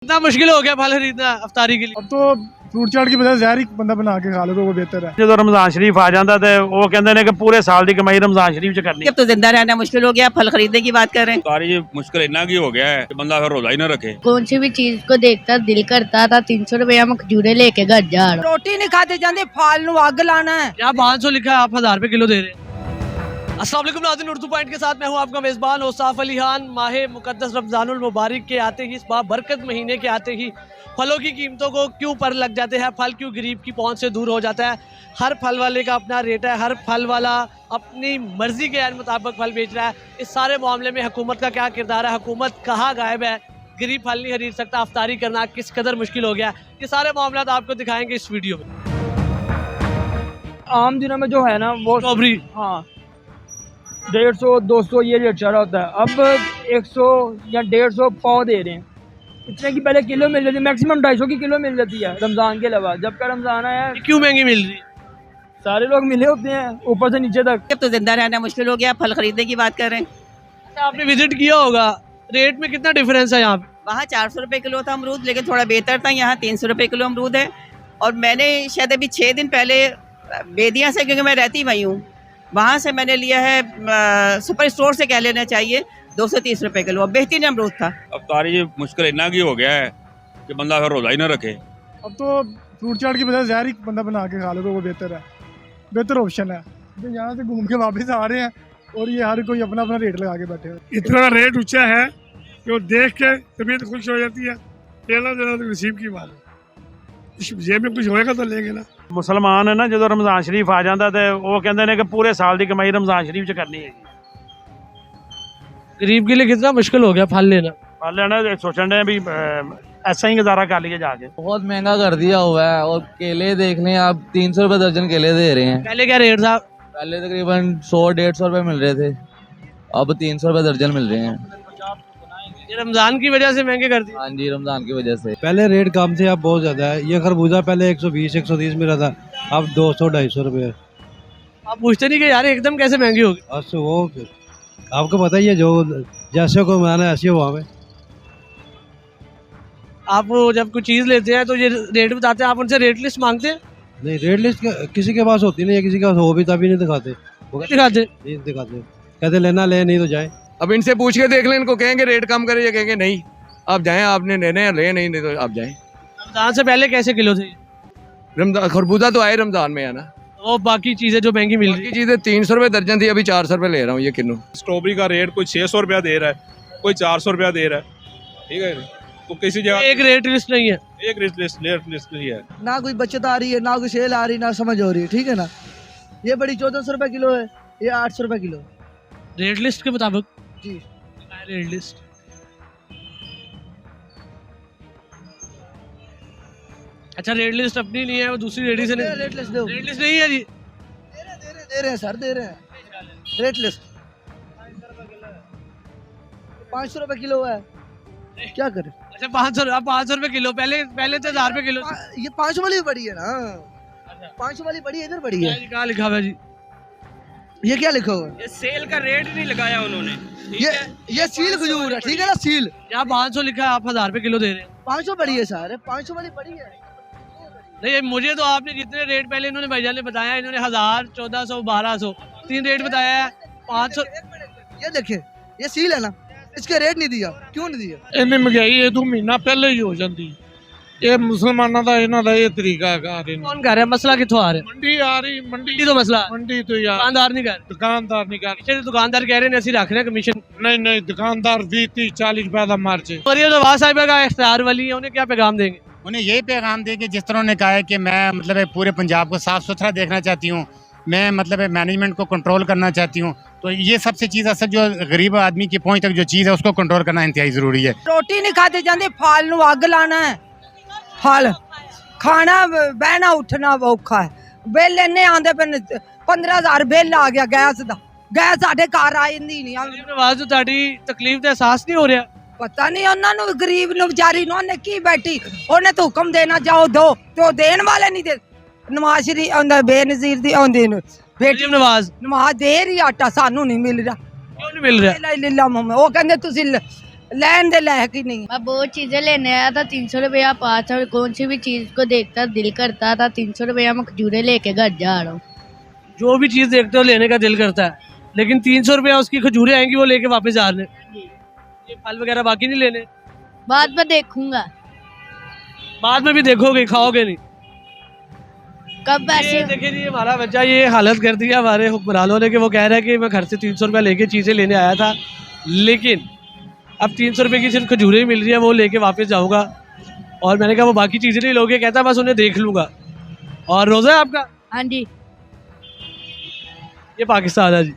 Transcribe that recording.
इतना मुश्किल हो गया फल खरीदना अफ्तारी के लिए। अब तो फ्रूट चाट की बजाय जहर ही बंदा बना के खा लो तो वो बेहतर है। जो रमजान शरीफ आ जाता है वो कहते हैं कि पूरे साल की कमाई रमजान शरीफ च करनी। अब तो जिंदा रहना मुश्किल हो गया, फल खरीदने की बात कर रहे हैं। सारी मुश्किल इतना की हो गया है कि बंदा फिर रोजा ही ना रखे। कौन सी भी चीज को देखता दिल करता था 300 रुपया में खजूरे लेके घर जा रहा। रोटी नहीं खाते जाते, फल नु अग लाना है। क्या 500 लिखा है, आप 1000 रुपए किलो दे रहे हैं। अस्सलाम वालेकुम नाज़रीन, उर्दू पॉइंट के साथ मैं हूं आपका मेज़बान औसाफ अली खान। माह मुकद्दस रमज़ानुल मुबारक के आते ही, इस बाबरकत महीने के आते ही फलों की कीमतों को क्यों पर लग जाते हैं, फल क्यों गरीब की पहुंच से दूर हो जाता है। हर फल वाले का अपना रेट है, हर फल वाला अपनी मर्जी के मुताबिक फल बेच रहा है। इस सारे मामले में हुकूमत का क्या किरदार है, हुकूमत कहाँ गायब है, गरीब फल नहीं खरीद सकता, अफ्तारी करना किस कदर मुश्किल हो गया, ये सारे मामला आपको दिखाएंगे इस वीडियो में। आम दिनों में जो है ना वो स्ट्रॉबेरी, हाँ 150 200 ये रेट चल रहा होता है। अब 100 या 150 पाव दे रहे हैं। इतने की पहले किलो मिल जाती है, मैक्सिमम 250 की किलो मिल जाती है रमज़ान के अलावा। जब का रमज़ान आया है क्यों महंगी मिल रही है? सारे लोग मिले होते हैं ऊपर से नीचे तक। अब तो जिंदा रहना मुश्किल हो गया, फल खरीदने की बात कर रहे हैं। अच्छा, आपने विजिट किया होगा, रेट में कितना डिफरेंस है यहाँ पे? वहाँ 400 रुपए किलो था अमरूद, लेकिन थोड़ा बेहतर था। यहाँ 300 रुपए किलो अमरूद है। और मैंने शायद अभी 6 दिन पहले बेदिया से, क्योंकि मैं रहती वहीं हूँ, वहाँ से मैंने लिया है, सुपर स्टोर से कह लेना चाहिए, 230 रुपए किलो। बेहतरीन अमरूद था। अफ्तारी मुश्किल इतना की हो गया है कि बंदा फिर रोजा ही ना रखे। अब तो फ्रूट चाट की बजाय जहर ही बंदा बना के खा लो तो वो बेहतर है, बेहतर ऑप्शन है। तो यहाँ से घूम के वापस आ रहे हैं और ये हर कोई अपना अपना रेट लगा के बैठे हैं। इतना रेट ऊंचा है कि वो देख के तबीयत खुश हो जाती है। लेना देना तो नसीब की बात है, जेब में कुछ होएगा तो लेंगे ना। मुसलमान है ना, जो रमजान शरीफ आ जाता है वो कहते हैं कि पूरे साल की कमाई रमजान शरीफ च करनी है। गरीब के लिए कितना मुश्किल हो गया फल लेना। फल लेना सोचने रहे भी ऐसा ही गुजारा कर लिया जाके। बहुत महंगा कर दिया हुआ है। और केले देख लें आप, 300 रुपए दर्जन केले दे रहे हैं। पहले क्या रेट था? पहले तकरीबन 100-150 रुपए मिल रहे थे, अब 300 रुपए दर्जन मिल रहे हैं। ये रमजान की वजह से महंगे कर दिए। हाँ जी, रमजान की वजह से। पहले रेट कम थे, अब बहुत ज्यादा है। ये खरबूजा पहले 120-130 मिला था, अब 200-250 रुपए। आप पूछते नहीं कि यार एकदम कैसे महंगी होगी? बस वो आपको पता ही है, जो जैसे को माना है ऐसे हुआ में। आप जब कोई चीज लेते हैं तो ये रेट बताते हैं, आप उनसे रेट लिस्ट मांगते हैं? नहीं, रेट लिस्ट किसी के पास होती नहीं है, किसी के पास हो भी तभी नहीं दिखाते। दिखाते नहीं दिखाते, कहते लेना ले, नहीं तो जाए। अब इनसे पूछ के देख लें, इनको कहेंगे रेट कम करे, ये कहेंगे नहीं आप जाएं, आपने लेने हैं ले, नहीं तो आप जाएं। रमजान से पहले कैसे किलो थे? रमजान खरबूजा तो आए रमजान में है ना, और बाकी चीजें जो महंगी मिल रही बाकी चीजें 300 रुपए दर्जन थी, अभी 400 रुपए ले रहा हूँ ये किलो। स्ट्रॉबेरी का रेट कोई 600 रुपया दे रहा है, कोई 400 रुपया दे रहा है, ठीक है। तो किसी जगह एक रेट लिस्ट नहीं है, एक रेट लिस्ट नहीं है। ना कोई बचत आ रही है, ना कोई सेल आ रही, ना समझ हो रही है, ठीक है ना। ये बड़ी 1400 रुपए किलो है, ये 800 रुपए किलो रेट लिस्ट के मुताबिक जी। रेट लिस्ट अच्छा, रेट लिस्ट अपनी नहीं है, वो दूसरी रेडी से नहीं। रेट लिस्ट दो, रेट लिस्ट नहीं है जी। दे रहे हैं सर, दे रहे हैं रेट लिस्ट। 500 रुपए किलो है, क्या करें। अच्छा 500 रुपए किलो, पहले तो 1000 रुपए किलो। ये 500 वाली बड़ी है ना, 500 वाली बड़ी इधर बड़ी है। कहाँ लिखा हुआ है जी? ये क्या लिखा हुआ है? ये सेल का रेट नहीं लगाया उन्होंने। ये सील खजूर है, ठीक है ना, सील। यहाँ 500 लिखा है, आप 1000 रुपए किलो दे रहे हैं। 500 बड़ी है सर, 500 वाली बड़ी है। नहीं, मुझे तो आपने जितने रेट पहले इन्होंने भाईजान ने बताया, इन्होंने 1000, 1400, 1200 3 रेट बताया है। 500 ये देखे, ये सील है ना, इसके रेट नहीं दिया। क्यों नहीं दिया? इन्हें महंगाई ये तो महीना पहले ही हो जाती। ये मुसलमानों का इन्हों का ये तरीका है। कौन कह रहा है? मसला कितों आ रहा है? मंडी आ रही, मंडी तो मसला है। मंडी तो यार दुकानदार नहीं कह रहे। दुकानदार नहीं कर पीछे दुकानदार कह रहे हैं ऐसी रख रहे हैं कमीशन। नहीं दुकानदार 20-30-40 रुपए का मार्जिन। और ये नवाज साहिब का इख्तियार वाली है, उन्हें क्या पैगाम देंगे? उन्हें यही पैगाम दें कि जिस तरह उन्होंने कहा है कि मैं मतलब पूरे पंजाब को साफ़ सुथरा देखना चाहती हूँ, मैं मतलब मैनेजमेंट को कंट्रोल करना चाहती हूँ, तो ये सबसे चीज़ असल जो गरीब आदमी की पहुँच तक जो चीज़ है उसको कंट्रोल करना इंतहाई ज़रूरी है। रोटी नहीं खाते जाते, फल नु अग लाना है। फल खाना, बहना उठना औखा है। बिल इन्ने आंदे पे 15,000 बिल आ गया गैस दा। गैस साडे घर आई नहीं। नवाज तो ताड़ी तकलीफ का एहसास नहीं हो रहा? पता नहीं उन्होंने, गरीब नु बेचारी नु ने की बैठी, उन्हें तो हुक्म देना जाओ दो, तो देने वाले नहीं दे। नवाज शरीफ बेनजीर दी आंदे बेटी नवाज दे रही आटा, सानू नहीं मिल रहा। क्यों नहीं मिल रहा? वो कहंदे तुसी लैन दे लायक ही नहीं। मैं बहुत चीजें लेने आया था, 300 रुपया पास, और कौन सी भी चीज को देखता दिल करता था, 300 रुपया में खजूरे लेके घर जा रहा हूँ। जो भी चीज़ देखते हो लेने का दिल करता है, लेकिन 300 रुपया उसकी खजूरें आएंगी वो लेके वापस जा रहे हैं। ये फल वगैरह बाकी नहीं लेने, बाद में देखूंगा। बाद में भी देखोगे, खाओगे नहीं। कब पैसे देखिए जी, हमारा बच्चा ये हालत कर दी है हमारे हुक्मरानों ने कि वो कह रहा है कि मैं घर से 300 रुपया लेके चीज़ें लेने आया था, लेकिन अब 300 रुपये की सिर्फ खजूरें ही मिल रही है, वो लेके वापस जाऊँगा। और मैंने कहा वो बाकी चीज़ें नहीं लोगे, कहता बस उन्हें देख लूँगा। और रोज़ा है आपका? हाँ जी। ये पाकिस्तान है जी।